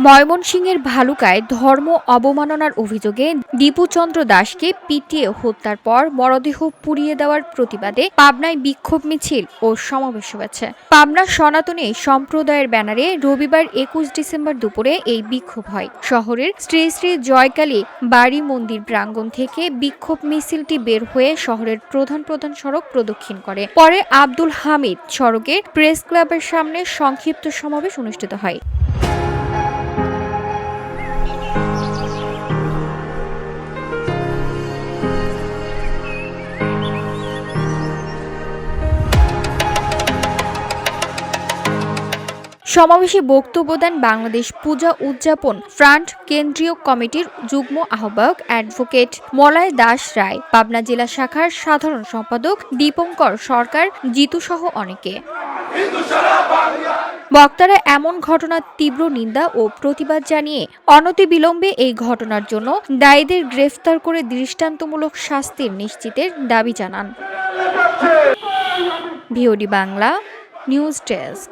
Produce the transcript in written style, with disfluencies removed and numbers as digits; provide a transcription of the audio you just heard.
ময়মনসিংহের ভালুকায় ধর্ম অবমাননার অভিযোগে দীপু চন্দ্র দাসকে পিটিয়ে হত্যার পর মরদেহ পুড়িয়ে দেওয়ার প্রতিবাদে পাবনায় বিক্ষোভ মিছিল ও সমাবেশ হয়েছে। পাবনা সনাতনী সম্প্রদায়ের ব্যানারে রবিবার ২১ ডিসেম্বর দুপুরে এই বিক্ষোভ হয়। শহরের শ্রী শ্রী জয়কালী বাড়ি মন্দির প্রাঙ্গণ থেকে বিক্ষোভ মিছিলটি বের হয়ে শহরের প্রধান প্রধান সড়ক প্রদক্ষিণ করে। পরে আব্দুল হামিদ সড়কে প্রেস ক্লাবের সামনে সংক্ষিপ্ত সমাবেশ অনুষ্ঠিত হয়। সমাবেশে বক্তব্য দেন বাংলাদেশ পূজা উদযাপন ফ্রান্ট কেন্দ্রীয় কমিটির যুগ্ম আহ্বায়ক অ্যাডভোকেট মলয় দাস রায়, পাবনা জেলা শাখার সাধারণ সম্পাদক দীপঙ্কর সরকার, জিতুসহ অনেকে। বক্তারা এমন ঘটনার তীব্র নিন্দা ও প্রতিবাদ জানিয়ে অনতিবিলম্বে এই ঘটনার জন্য দায়ীদের গ্রেফতার করে দৃষ্টান্তমূলক শাস্তির নিশ্চিতের দাবি জানান। VOD Bangla news desk.